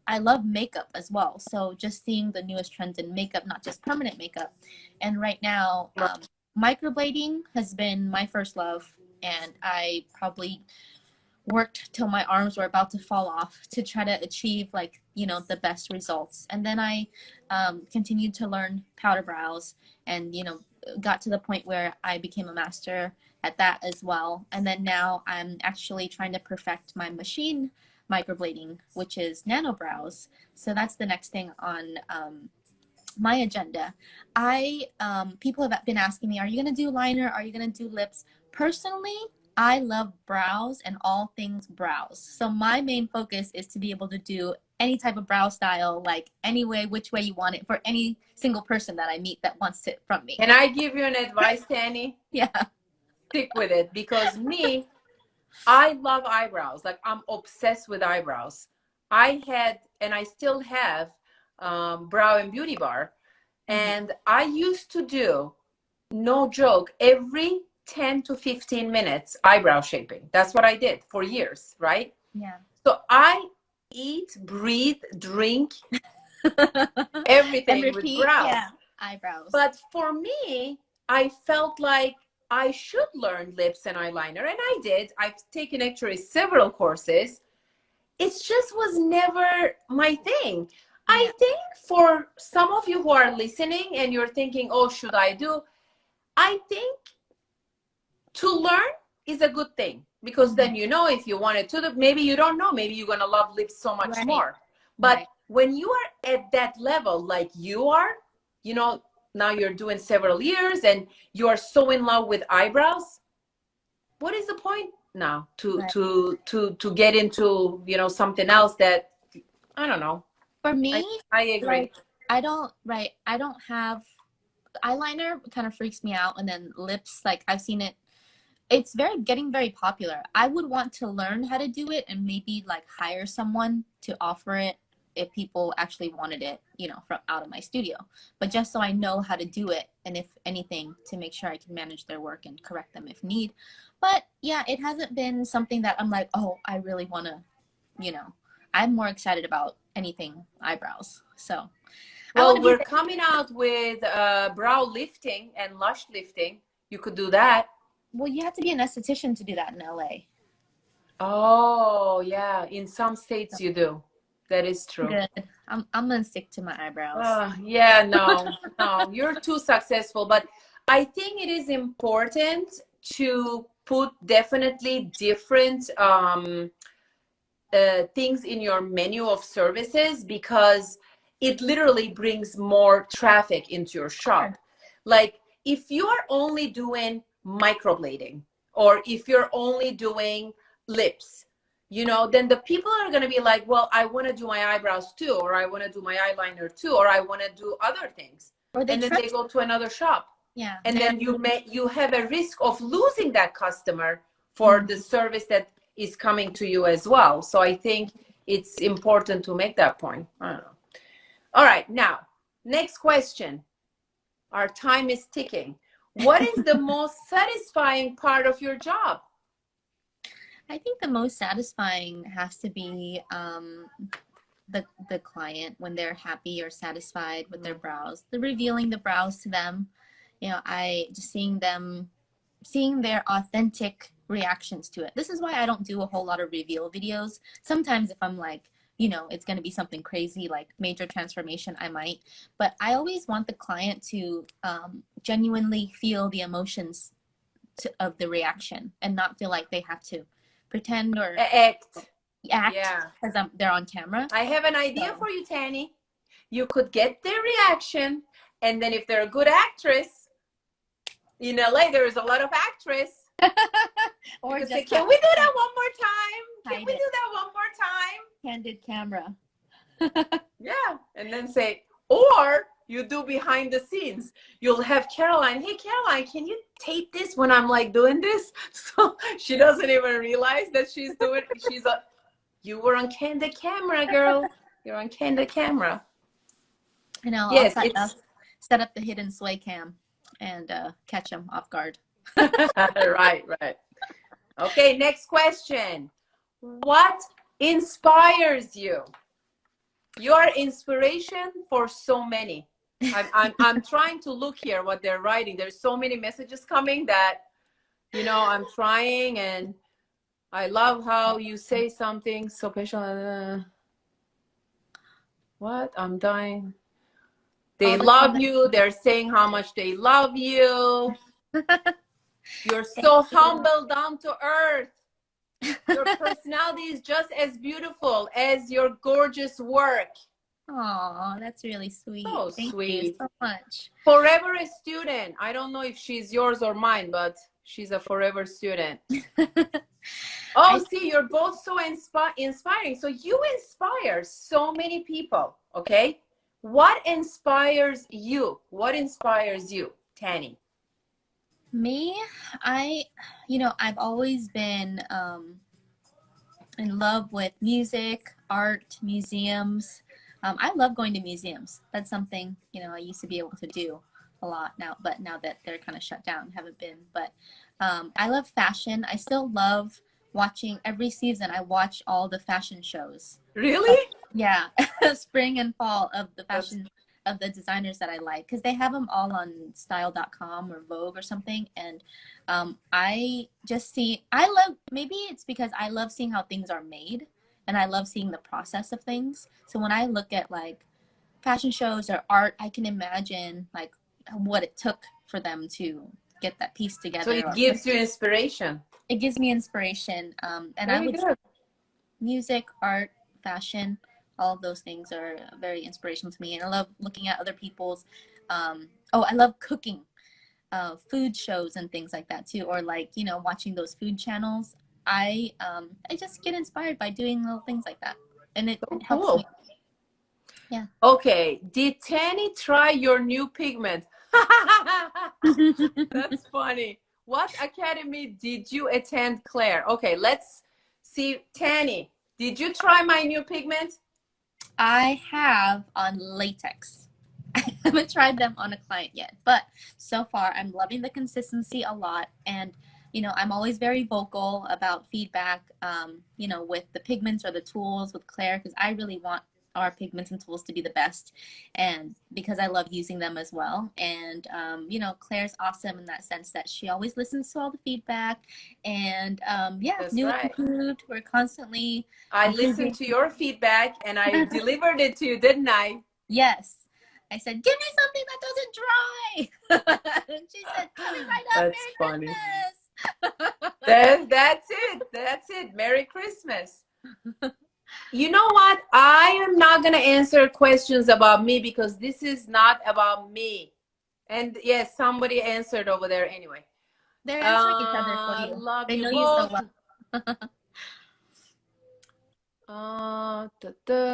I love makeup as well. So just seeing the newest trends in makeup, not just permanent makeup. And right now, microblading has been my first love. And I probably worked till my arms were about to fall off to try to achieve like, you know, the best results. And then I continued to learn powder brows and, you know, got to the point where I became a master at that as well. And then now I'm actually trying to perfect my machine microblading, which is nano brows. So that's the next thing on my agenda. People have been asking me, are you going to do liner? Are you going to do lips? Personally, I love brows and all things brows. So my main focus is to be able to do any type of brow style, like any way, which way you want it for any single person that I meet that wants it from me. Can I give you an advice, Tanny? Yeah. Stick with it, because I love eyebrows. Like I'm obsessed with eyebrows. I had, and I still have, Brow and Beauty Bar. And I used to do, no joke, every 10 to 15 minutes eyebrow shaping. That's what I did for years, right? Yeah. So I eat, breathe, drink everything with brows. Yeah. Eyebrows. But for me, I felt like I should learn lips and eyeliner, and I did. I've taken actually several courses. It just was never my thing. Yeah. I think for some of you who are listening and you're thinking, oh, should I do? I think to learn is a good thing, because then you know if you wanted to, maybe you don't know, maybe you're going to love lips so much more. But when you are at that level, like you are, you know, now you're doing several years and you are so in love with eyebrows, what is the point now to get into, you know, something else that, I don't know. For me, I agree. Like, I don't have eyeliner, kind of freaks me out. And then lips, like I've seen it. It's getting very popular. I would want to learn how to do it and maybe like hire someone to offer it if people actually wanted it, you know, from out of my studio. But just so I know how to do it, and if anything, to make sure I can manage their work and correct them if need. But yeah, it hasn't been something that I'm like, oh, I really want to, you know, I'm more excited about anything eyebrows. So well, we're coming out with brow lifting and lash lifting. You could do that. Well, you have to be an esthetician to do that in LA. Oh yeah, in some states you do. That is true. Good. I'm gonna stick to my eyebrows. Yeah, no, you're too successful. But I think it is important to put definitely different things in your menu of services, because it literally brings more traffic into your shop. Sure. Like if you are only doing microblading, or if you're only doing lips, you know, then the people are going to be like, well, I want to do my eyebrows too, or I want to do my eyeliner too, or I want to do other things. And then they go to another shop. Yeah. And then you have a risk of losing that customer for the service that is coming to you as well. So I think it's important to make that point. I don't know. All right, now, next question. Our time is ticking. What is the most satisfying part of your job? I think the most satisfying has to be the client, when they're happy or satisfied with their brows, the revealing the brows to them. You know, I just seeing their authentic reactions to it. This is why I don't do a whole lot of reveal videos. Sometimes if I'm like, you know, it's going to be something crazy like major transformation, I might, but I always want the client to genuinely feel the emotions of the reaction and not feel like they have to pretend or act because they're on camera. I have an idea for you, Tanny. You could get their reaction, and then if they're a good actress, in LA there is a lot of actress. Or just say, can we do that one more time? Can we do that one more time? Candid camera. Yeah, and then say, or you do behind the scenes. You'll have Caroline, hey Caroline, can you tape this when I'm like doing this? So she doesn't even realize that she's doing, you were on candid camera, girl. You're on candid camera. I know. Yes, I'll set up the hidden sway cam and catch them off guard. Right. Okay, next question. What inspires you? You are inspiration for so many. I'm trying to look here what they're writing. There's so many messages coming that, you know, I'm trying, and I love how you say something so special. What? I'm dying. They love you. They're saying how much they love you. You're so humble, down to earth. Your personality is just as beautiful as your gorgeous work. Oh, that's really sweet. So Thank sweet. you so much. Forever a student. I don't know if she's yours or mine, but she's a forever student. Oh, see, you're both so inspiring. So you inspire so many people, okay? What inspires you? What inspires you, Tanny? Me, I've always been in love with music, art, museums. I love going to museums. That's something, I used to be able to do a lot now, but now that they're kind of shut down, haven't been. But I love fashion. I still love watching every season. I watch all the fashion shows. Really? Yeah, spring and fall of the fashion of the designers that I like, because they have them all on style.com or Vogue or something. And maybe it's because I love seeing how things are made, and I love seeing the process of things. So when I look at like fashion shows or art, I can imagine like what it took for them to get that piece together. So it gives you inspiration. It gives me inspiration. And Very I would good. Music, art, fashion, all of those things are very inspirational to me. And I love looking at other people's, I love cooking, food shows and things like that too. Or like, watching those food channels. I just get inspired by doing little things like that. And it helps me. Yeah. Okay. Did Tanny try your new pigment? That's funny. What academy did you attend, Claire? Okay, let's see. Tanny, did you try my new pigment? I have on latex. I haven't tried them on a client yet, but so far I'm loving the consistency a lot. And, I'm always very vocal about feedback, with the pigments or the tools with Claire, because I really want our pigments and tools to be the best, and because I love using them as well. And Claire's awesome in that sense that she always listens to all the feedback, and improved. We're constantly listened to your feedback and I delivered it to you, didn't I? Yes. I said, give me something that doesn't dry. And she said, coming right up. That's Merry funny. Christmas. That's it. Merry Christmas. You know what? I am not going to answer questions about me because this is not about me. And yes, somebody answered over there anyway. They're answering each other for you. Love they you know both. You so well.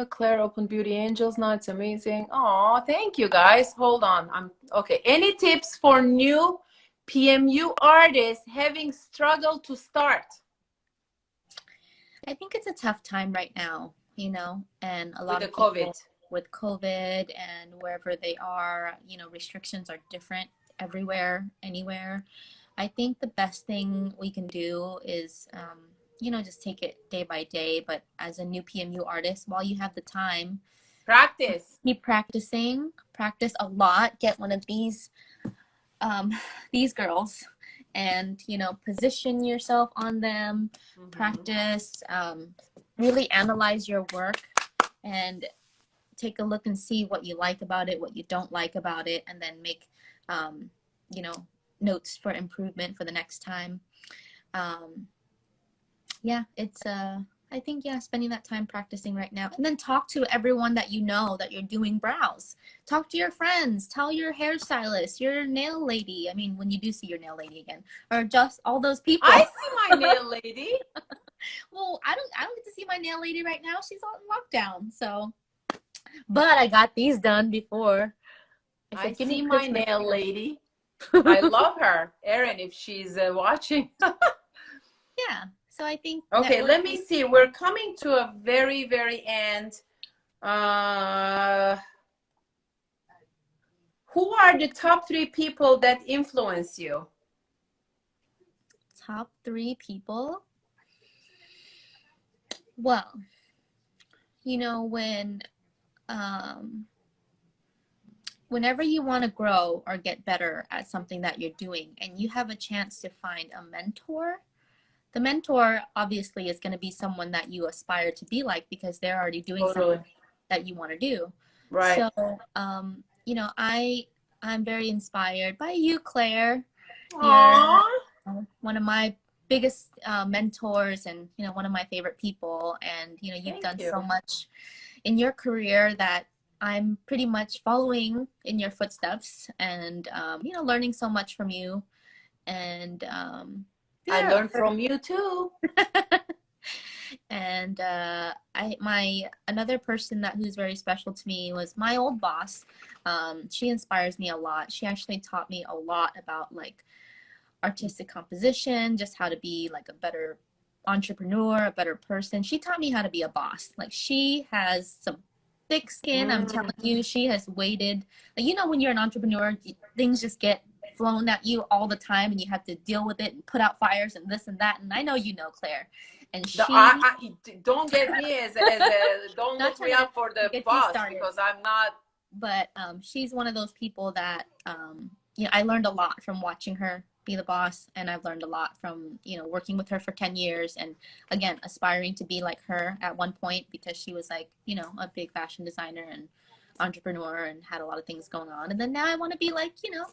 Claire Open Beauty Angels. No, it's amazing. Oh, thank you guys. Hold on. I'm okay. Any tips for new PMU artists having struggled to start? I think it's a tough time right now, and a lot With the of people COVID. with COVID and wherever they are, restrictions are different everywhere, anywhere. I think the best thing we can do is, just take it day by day. But as a new PMU artist, while you have the time, Practice. keep practicing, practice a lot, get one of these girls and position yourself on them, practice, really analyze your work and take a look and see what you like about it, what you don't like about it, and then make notes for improvement for the next time. It's I think spending that time practicing right now, and then talk to everyone that that you're doing brows. Talk to your friends, tell your hairstylist, your nail lady. I mean, when you do see your nail lady again, or just all those people. I see my nail lady. Well, I don't get to see my nail lady right now. She's on lockdown, so. But I got these done before. I see my nail lady. I love her, Erin, if she's watching. Yeah. So I think. Okay, let me see. We're coming to a very, very end. Who are the top 3 people that influence you? Top 3 people? Well, whenever you want to grow or get better at something that you're doing and you have a chance to find a mentor, the mentor obviously is going to be someone that you aspire to be like because they're already doing something that you want to do. Right. So, I'm very inspired by you, Claire. Aww. You're one of my biggest mentors and, one of my favorite people. And, you've done so much in your career that I'm pretty much following in your footsteps and, learning so much from you. And, I learned from you too. And another person who's very special to me was my old boss. She inspires me a lot. She actually taught me a lot about like artistic composition, just how to be like a better entrepreneur, a better person. She taught me how to be a boss. Like she has some thick skin. I'm telling you, she has waited. Like, when you're an entrepreneur, things just get flown at you all the time and you have to deal with it and put out fires and this and that. And I know Claire. And she don't get me as don't look me up for the boss because I'm not. But she's one of those people that I learned a lot from watching her be the boss, and I've learned a lot from working with her for 10 years and again aspiring to be like her at one point because she was like a big fashion designer and entrepreneur and had a lot of things going on. And then now I want to be like you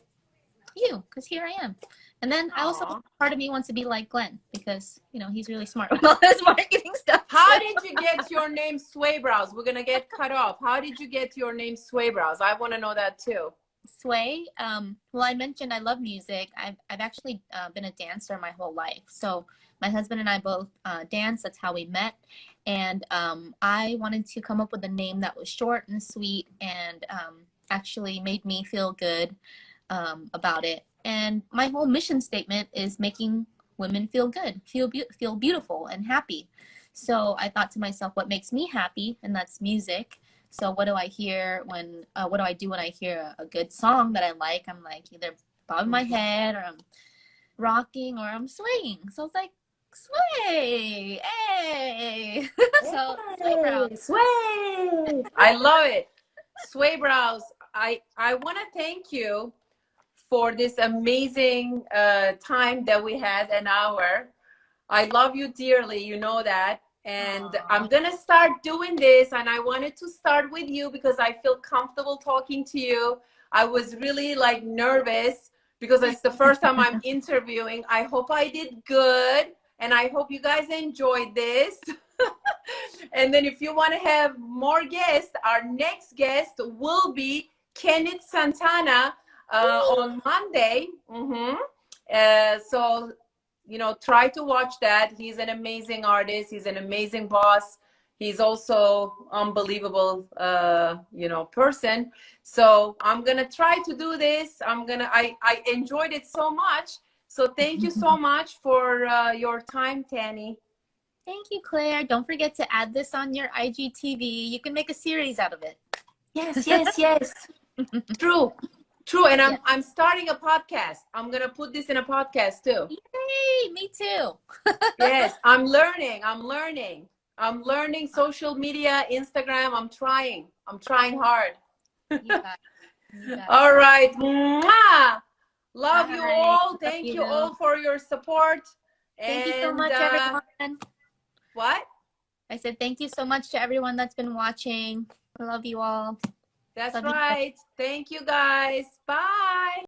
because here I am. And then I also, part of me wants to be like Glenn because he's really smart with all his marketing stuff. How did you get your name Sway Brows? We're gonna get cut off. How did you get your name Sway Brows? I want to know that too. Sway, well, I mentioned I love music. I've actually been a dancer my whole life. So my husband and I both dance. That's how we met. And I wanted to come up with a name that was short and sweet and actually made me feel good about it. And my whole mission statement is making women feel good, feel beautiful and happy. So I thought to myself, what makes me happy? And that's music. So what do I hear what do I do when I hear a good song that I like? I'm like either bobbing my head or I'm rocking or I'm swaying. So it's like, sway, hey. So Sway Brows. Sway. I love it. Sway Brows. I want to thank you for this amazing time that we had, an hour. I love you dearly, you know that. And Aww. I'm going to start doing this. And I wanted to start with you because I feel comfortable talking to you. I was really like nervous because it's the first time I'm interviewing. I hope I did good. And I hope you guys enjoyed this. And then if you want to have more guests, our next guest will be Kenneth Santana on Monday. So, try to watch that. He's an amazing artist. He's an amazing boss. He's also unbelievable, person. So I'm gonna try to do this. I enjoyed it so much. So thank you so much for your time, Tanny. Thank you, Claire. Don't forget to add this on your IGTV. You can make a series out of it. Yes, yes, yes. True. And I'm starting a podcast. I'm gonna put this in a podcast too. Yay, me too. Yes, I'm learning social media, Instagram. I'm trying hard. You got it. All right. Mwah! Love you Bye. all. Thank you all for your support. Thank you so much, everyone. What? I said thank you so much to everyone that's been watching. I love you all. That's Love you. right. Thank you, guys. Bye.